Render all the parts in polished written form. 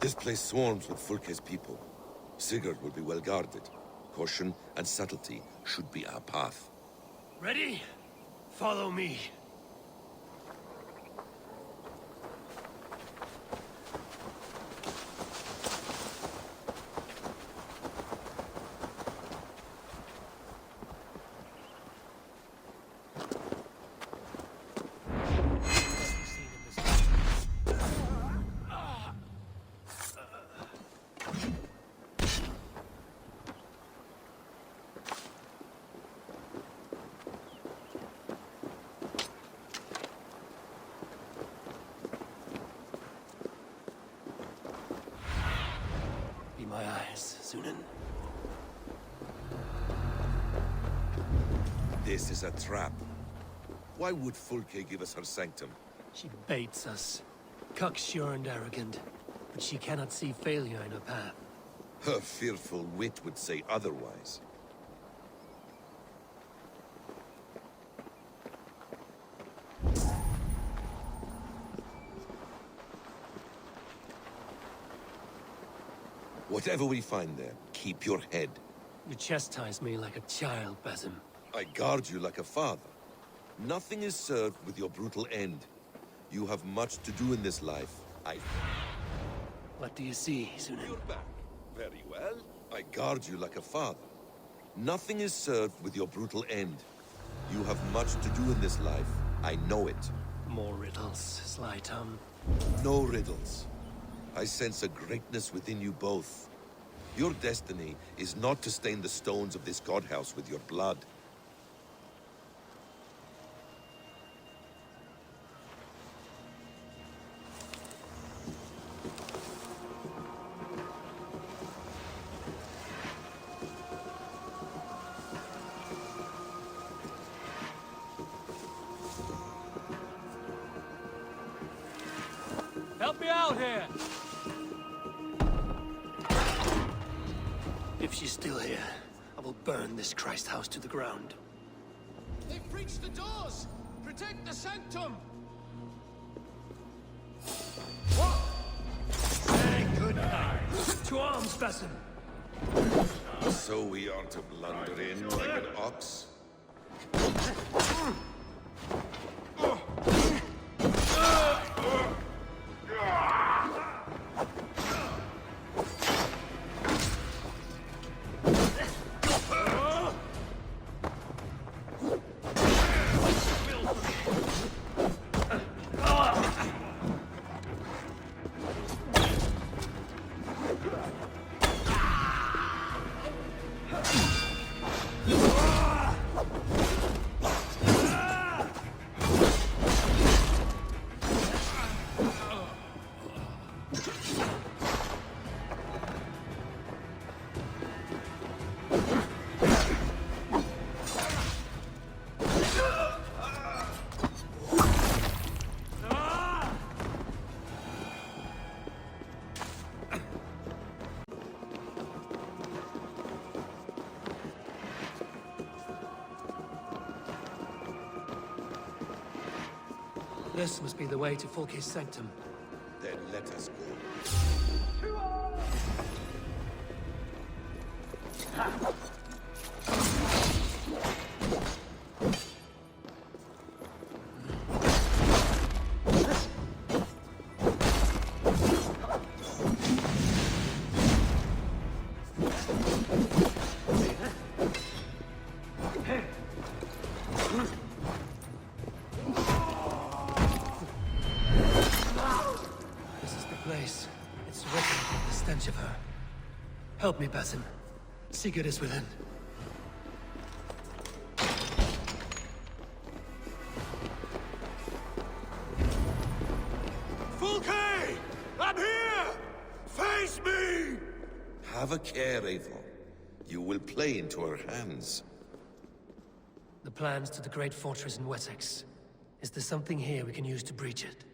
This place swarms with Fulke's people. Sigurd will be well guarded. Caution and subtlety should be our path. Ready? Follow me. My eyes, Sunan. This is a trap. Why would Fulke give us her sanctum? She baits us. Cocksure and arrogant. But she cannot see failure in her path. Her fearful wit would say otherwise. Whatever we find there, keep your head. You chastise me like a child, Basim. I guard you like a father. Nothing is served with your brutal end. You have much to do in this life. What do you see, Sunan? You're back. Very well. I guard you like a father. Nothing is served with your brutal end. You have much to do in this life. I know it. More riddles, Sly Tom. No riddles. I sense a greatness within you both. Your destiny is not to stain the stones of this godhouse with your blood. Help me out here! If she's still here, I will burn this Christ house to the ground. They've breached the doors! Protect the sanctum! What? Say good night. To arms, Basim! So we are to blunder in like an ox? This must be the way to Fulke's sanctum. Then let us go. It's written with the stench of her. Help me, Basim. Sigurd is within. Fulke! I'm here! Face me! Have a care, Eivor. You will play into her hands. The plans to the great fortress in Wessex. Is there something here we can use to breach it?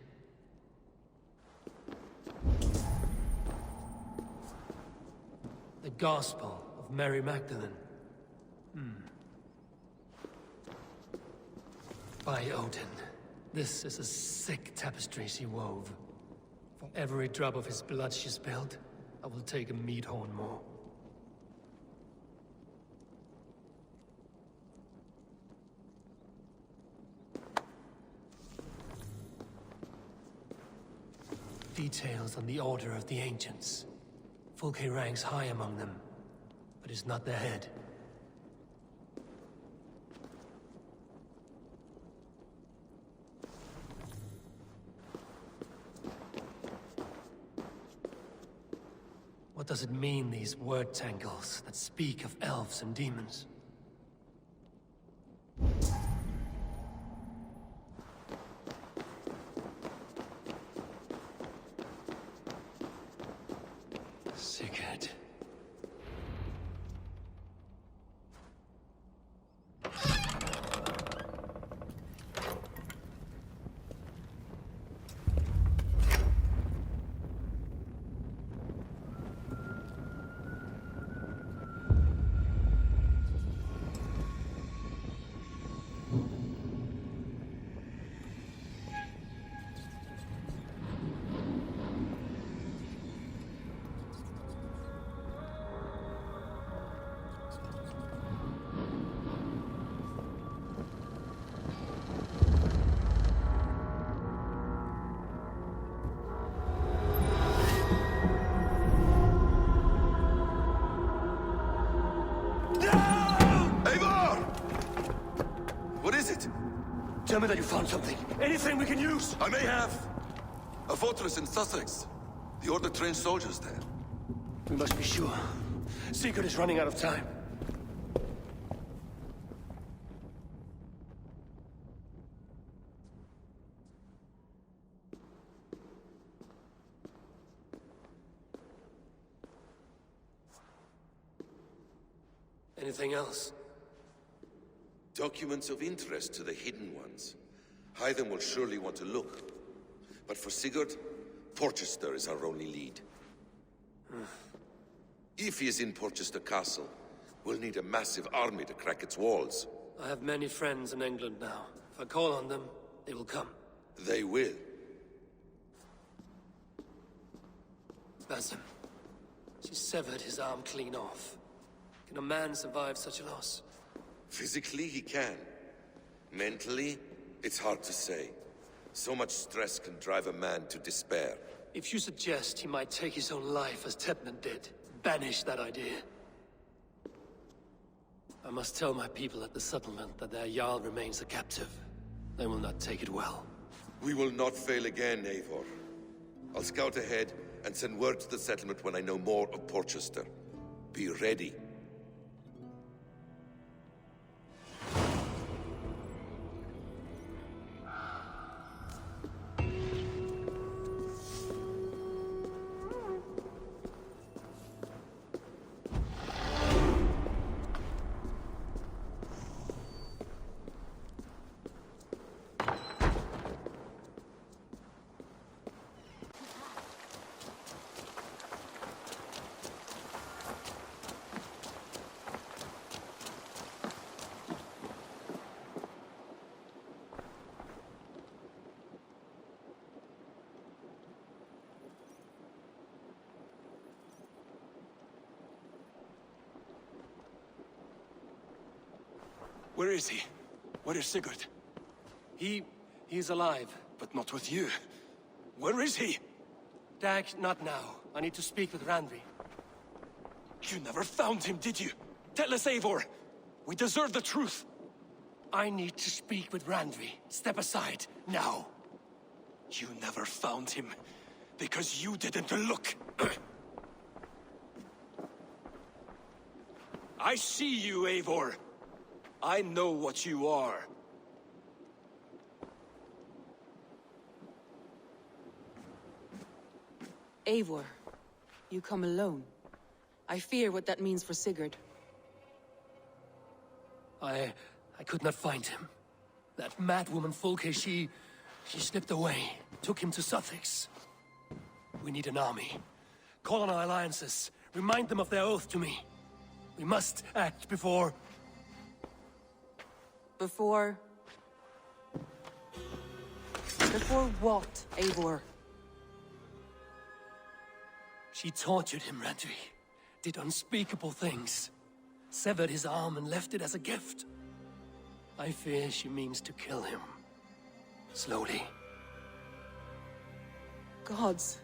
The Gospel of Mary Magdalene. By Odin. This is a sick tapestry she wove. Every drop of his blood she spilled, I will take a meat horn more. Details on the Order of the Ancients. Fulke ranks high among them, but is not their head. What does it mean, these word tangles that speak of elves and demons? Sigurd. Tell me that you found something. Anything we can use! I may have. A fortress in Sussex. The Order trained soldiers there. We must be sure. Sigurd is running out of time. Anything else? Documents of interest to the Hidden Ones. Hythen will surely want to look. But for Sigurd, Porchester is our only lead. If he is in Porchester Castle, we'll need a massive army to crack its walls. I have many friends in England now. If I call on them, they will come. They will. Basim. She severed his arm clean off. Can a man survive such a loss? Physically, he can. Mentally, it's hard to say. So much stress can drive a man to despair. If you suggest he might take his own life as Tepman did, banish that idea. I must tell my people at the settlement that their Jarl remains a captive. They will not take it well. We will not fail again, Eivor. I'll scout ahead and send word to the settlement when I know more of Porchester. Be ready. Where is he? Where is Sigurd? He's alive. But not with you. Where is he? Dag, not now. I need to speak with Randvi. You never found him, did you? Tell us, Eivor. We deserve the truth. I need to speak with Randvi. Step aside, now. You never found him, because you didn't look. I see you, Eivor. I know what you are. Eivor, you come alone. I fear what that means for Sigurd. I could not find him. That madwoman Fulke, she slipped away, took him to Sussex. We need an army. Call on our alliances. Remind them of their oath to me. We must act before... Before what, Eivor? She tortured him, Randvi. Did unspeakable things. Severed his arm and left it as a gift. I fear she means to kill him. Slowly. Gods.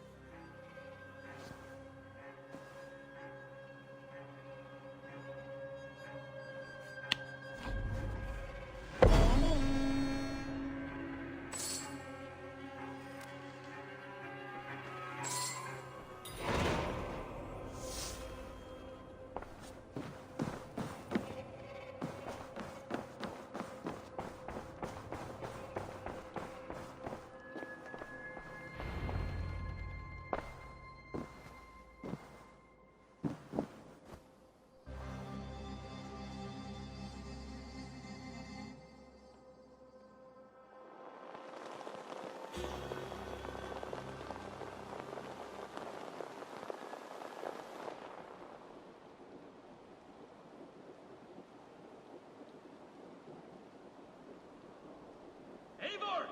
Eivor!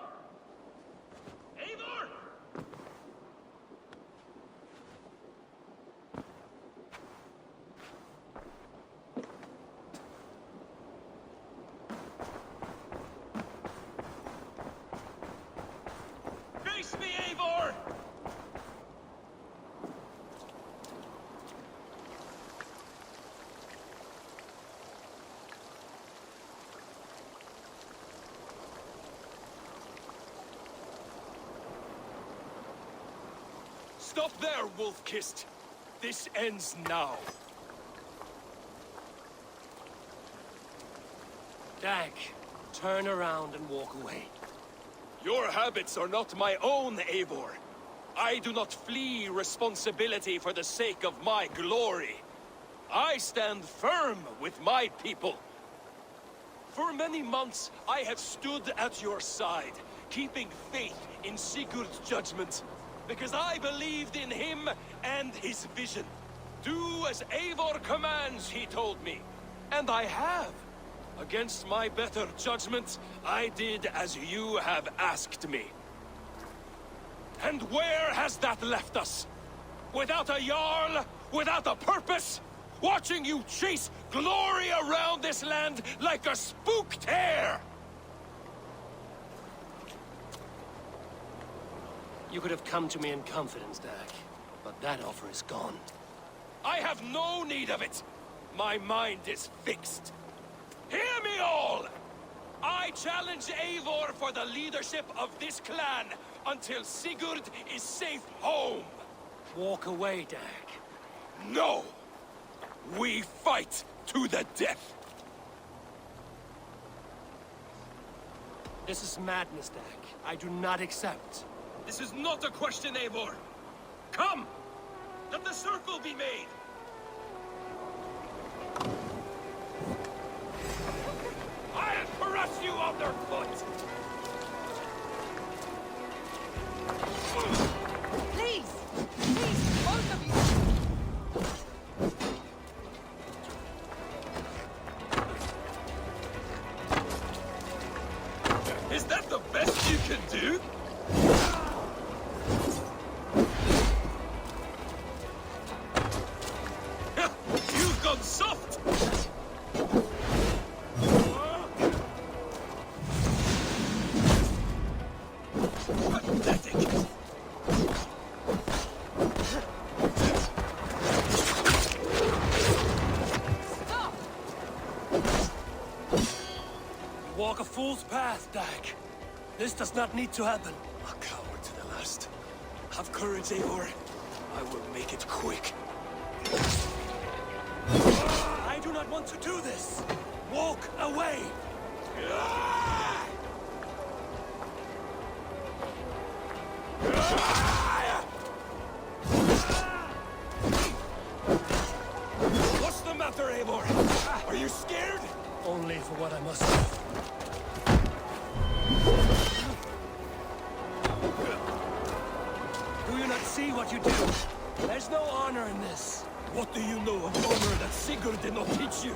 Eivor! Face me, Eivor! Stop there, Wolf-Kissed! This ends now. Dag, turn around and walk away. Your habits are not my own, Eivor. I do not flee responsibility for the sake of my glory. I stand firm with my people. For many months, I have stood at your side, keeping faith in Sigurd's judgment, because I believed in him and his vision. Do as Eivor commands, he told me. And I have. Against my better judgment, I did as you have asked me. And where has that left us? Without a Jarl? Without a purpose? Watching you chase glory around this land like a spooked hare! You could have come to me in confidence, Dag, but that offer is gone. I have no need of it! My mind is fixed. Hear me all! I challenge Eivor for the leadership of this clan until Sigurd is safe home! Walk away, Dag. No! We fight to the death! This is madness, Dag. I do not accept. This is not a question, Eivor! Come! Let the circle be made! I'll crush you underfoot! Please! Please, both of you! Is that the best you can do? You've gone soft! Pathetic! Stop! Walk a fool's path, Dag. This does not need to happen. A coward to the last. Have courage, Eivor. I will make it quick. I do not want to do this. Walk away. What's the matter, Eivor? Are you scared? Only for what I must do. Do you not see what you do? There's no honor in this. What do you know of honor that Sigurd did not teach you?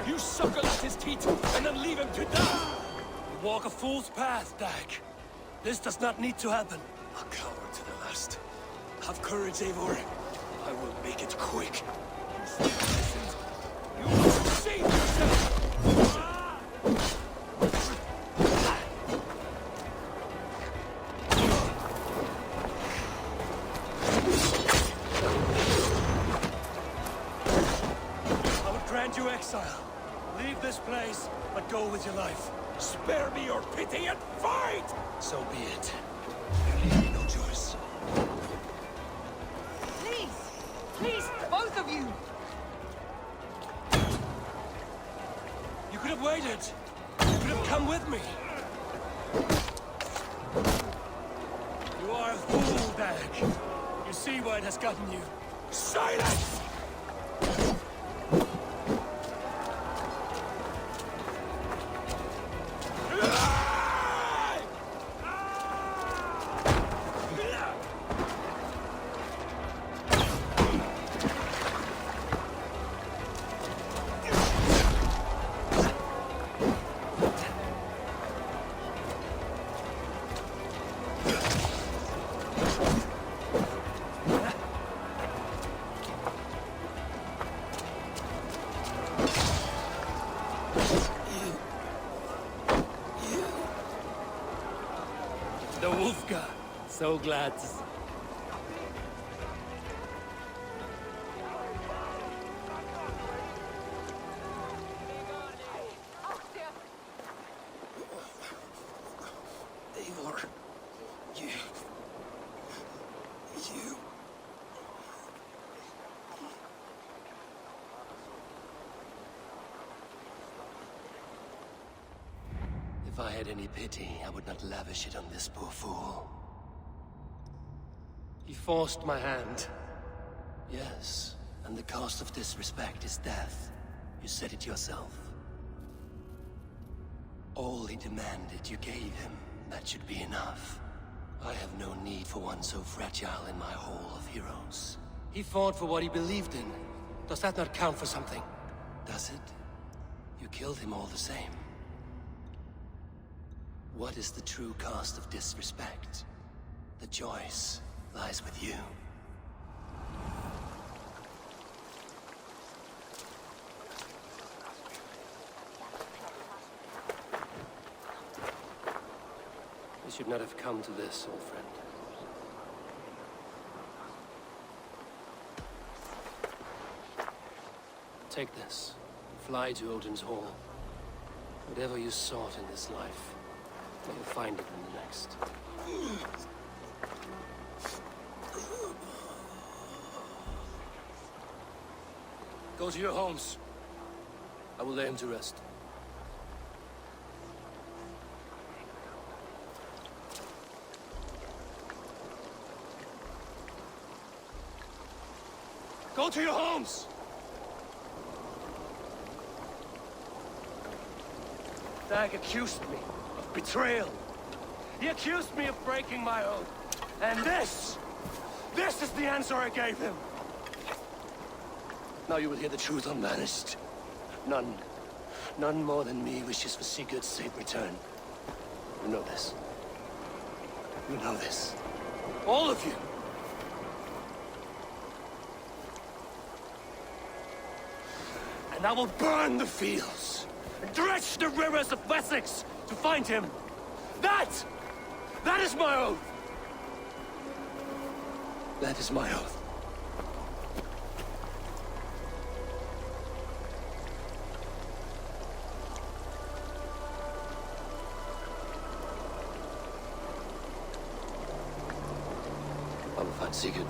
You suckle at his teeth and then leave him to die! You walk a fool's path, Dag. This does not need to happen. A coward to the last. Have courage, Eivor. I will make it quick. You must save yourself! I would grant you exile. Leave this place, but go with your life. Spare me your pity and fight! So be it. You leave me no choice. Please! Please, both of you! You could have waited. You could have come with me. You are a fool, Dag. You see why it has gotten you. Silence! The Wolfga. So glad to see. Eivor, you... If I had any pity, I would not lavish it on this poor fool. He forced my hand. Yes, and the cost of disrespect is death. You said it yourself. All he demanded, you gave him. That should be enough. I have no need for one so fragile in my hall of heroes. He fought for what he believed in. Does that not count for something? Does it? You killed him all the same. What is the true cost of disrespect? The choice lies with you. We should not have come to this, old friend. Take this. Fly to Odin's Hall. Whatever you sought in this life, you'll find it in the next. Go to your homes. I will lay him to rest. Go to your homes! Dag accused me of betrayal. He accused me of breaking my oath. And this is the answer I gave him. Now you will hear the truth unvanished. None more than me wishes for Sigurd's safe return. You know this. You know this. All of you. And I will burn the fields, and dredge the rivers of Wessex to find him. That is my oath. That is my oath. I will find Sigurd.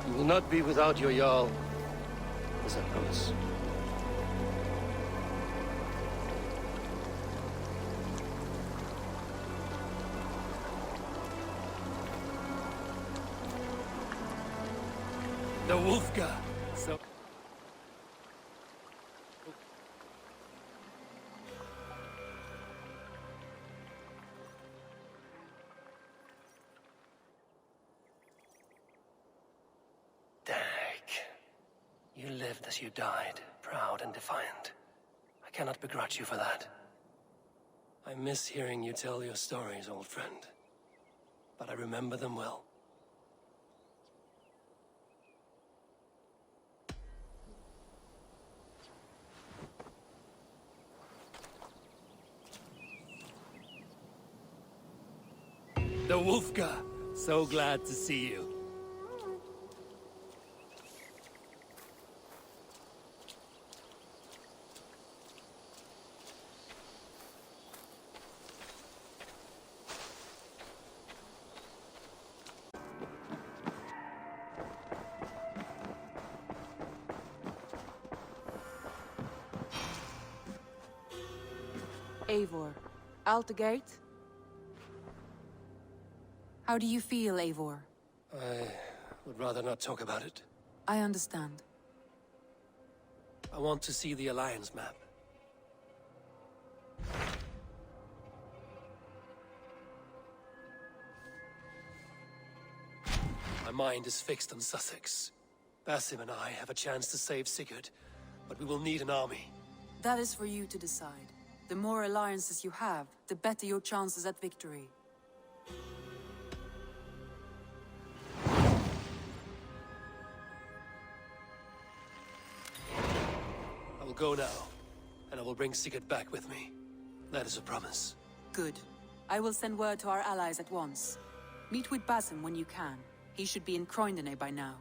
You will not be without your Jarl, as I promise. The Wolfga. So... You lived as you died, proud and defiant. I cannot begrudge you for that. I miss hearing you tell your stories, old friend. But I remember them well. Wolfka. So glad to see you. Eivor, out the gate? How do you feel, Eivor? I would rather not talk about it. I understand. I want to see the Alliance map. My mind is fixed on Sussex. Basim and I have a chance to save Sigurd, but we will need an army. That is for you to decide. The more alliances you have, the better your chances at victory. I will go now, and I will bring Sigurd back with me. That is a promise. Good. I will send word to our allies at once. Meet with Basim when you can. He should be in Croydon by now.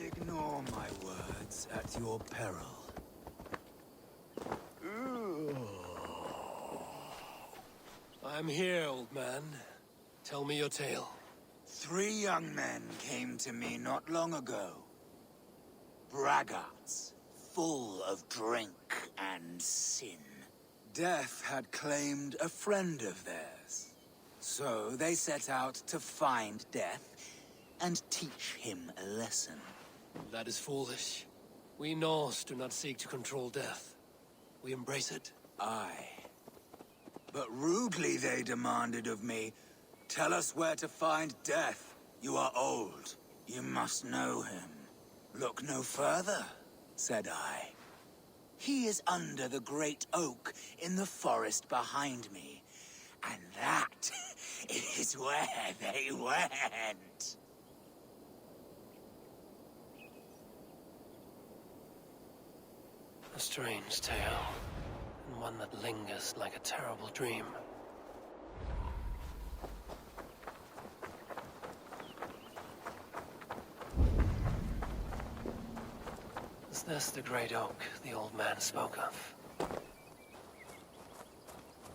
Ignore my words at your peril. I'm here, old man. Tell me your tale. 3 young men came to me not long ago. Braggarts, full of drink and sin. Death had claimed a friend of theirs. So they set out to find Death and teach him a lesson. That is foolish. We Norse do not seek to control death. We embrace it. Aye. But rudely they demanded of me, tell us where to find Death. You are old. You must know him. Look no further, said I. He is under the great oak in the forest behind me. And that is where they went. A strange tale, and one that lingers like a terrible dream. Is this the great oak the old man spoke of?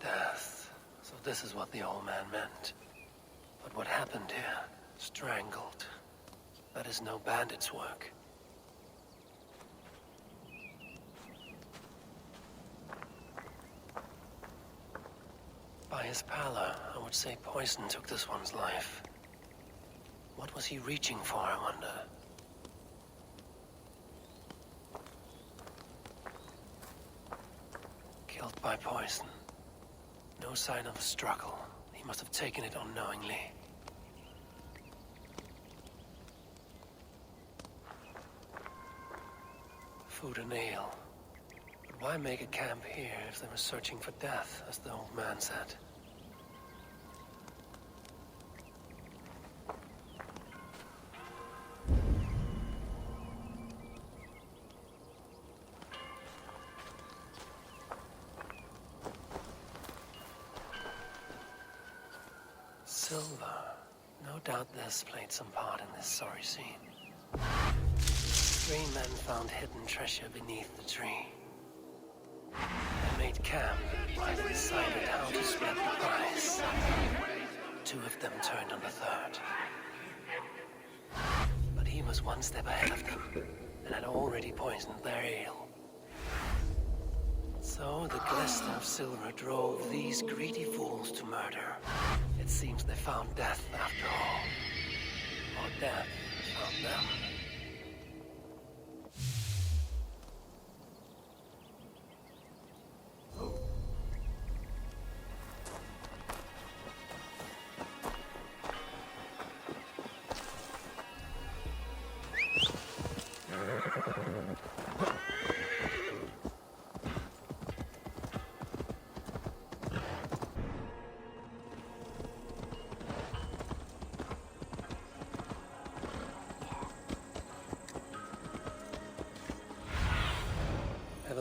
Death. So this is what the old man meant. But what happened here? Strangled. That is no bandit's work. By his pallor, I would say poison took this one's life. What was he reaching for, I wonder? Killed by poison. No sign of a struggle. He must have taken it unknowingly. Food and ale. But why make a camp here if they were searching for death, as the old man said? Silver. No doubt this played some part in this sorry scene. 3 men found hidden treasure beneath the tree. They made camp while they decided how to split the prize. 2 of them turned on the 3rd. But he was one step ahead of them, and had already poisoned their ale. So the glisten of silver drove these greedy fools to murder. It seems they found death after all. Or death found them.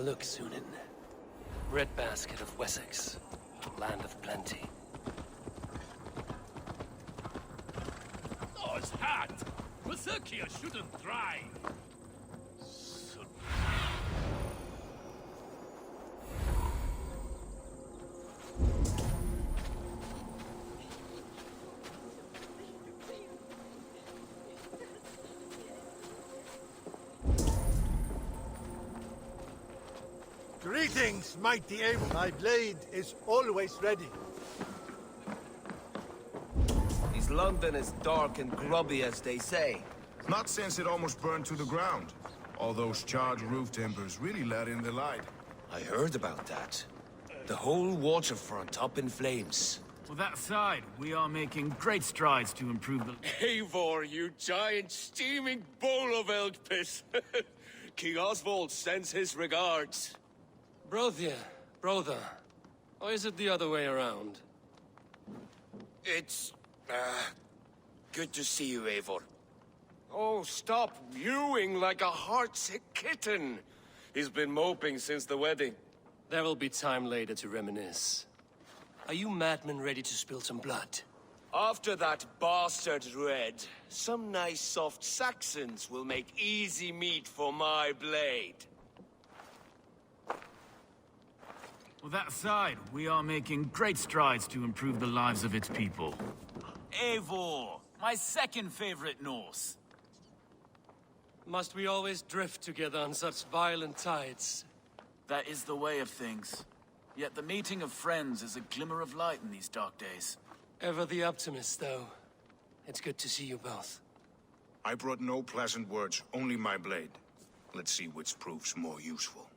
look, Sunan. Breadbasket of Wessex, land of plenty. Those hat! Berserkia shouldn't thrive! Greetings, mighty Eivor. My blade is always ready. Is London as dark and grubby as they say? Not since it almost burned to the ground. All those charred roof timbers really let in the light. I heard about that. The whole waterfront up in flames. Well, that aside, we are making great strides to improve the... Eivor, you giant steaming bowl of elk piss! King Oswald sends his regards. Brothia, brother. Or is it the other way around? It's... good to see you, Eivor. Oh, stop mewing like a heartsick kitten. He's been moping since the wedding. There will be time later to reminisce. Are you madmen ready to spill some blood? After that bastard Red, some nice soft Saxons will make easy meat for my blade. Well, that aside, we are making great strides to improve the lives of its people. Eivor, my second favorite Norse. Must we always drift together on such violent tides? That is the way of things. Yet the meeting of friends is a glimmer of light in these dark days. Ever the optimist, though. It's good to see you both. I brought no pleasant words, only my blade. Let's see which proves more useful.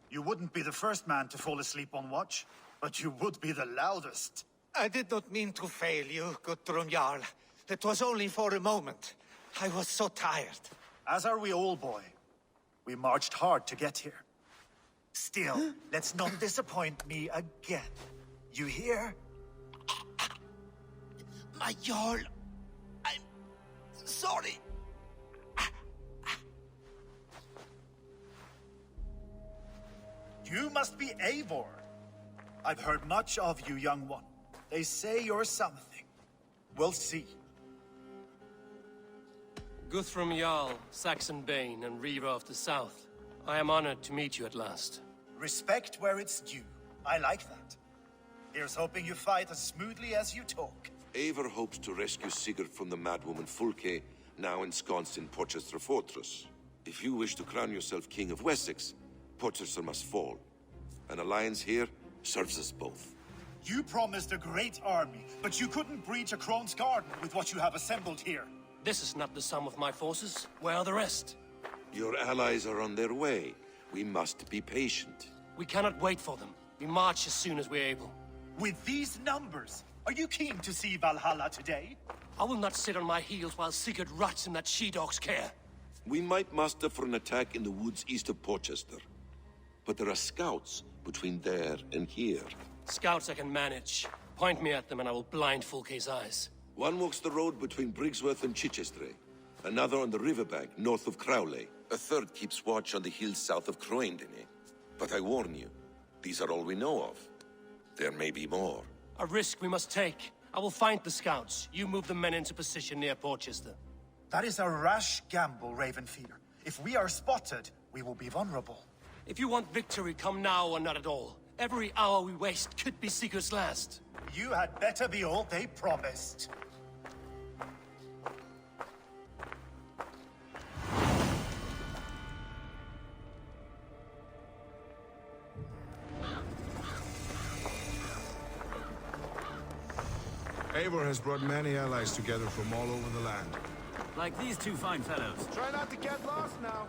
You wouldn't be the first man to fall asleep on watch, but you would be the loudest. I did not mean to fail you, Gutrum Jarl. It was only for a moment. I was so tired. As are we all, boy. We marched hard to get here. Still, let's not disappoint me again. You hear? My Jarl, I'm sorry. You must be Eivor. I've heard much of you, young one. They say you're something. We'll see. Guthrum Jarl, Saxon Bane, and Reaver of the South. I am honored to meet you at last. Respect where it's due. I like that. Here's hoping you fight as smoothly as you talk. Eivor hopes to rescue Sigurd from the madwoman Fulke, now ensconced in Porchester Fortress. If you wish to crown yourself King of Wessex, Porchester must fall. An alliance here serves us both. You promised a great army, but you couldn't breach a Crone's garden with what you have assembled here. This is not the sum of my forces. Where are the rest? Your allies are on their way. We must be patient. We cannot wait for them. We march as soon as we're able. With these numbers, are you keen to see Valhalla today? I will not sit on my heels while Sigurd rots in that she-dog's care. We might muster for an attack in the woods east of Porchester. But there are scouts between there and here. Scouts I can manage. Point me at them and I will blind Fulke's eyes. One walks the road between Briggsworth and Chichester. Another on the riverbank north of Crowley. A third keeps watch on the hills south of Croendene. But I warn you, these are all we know of. There may be more. A risk we must take. I will find the scouts. You move the men into position near Porchester. That is a rash gamble, Ravenfeeder. If we are spotted, we will be vulnerable. If you want victory, come now or not at all. Every hour we waste could be Sigurd's last. You had better be all they promised. Eivor has brought many allies together from all over the land. Like these two fine fellows. Try not to get lost now.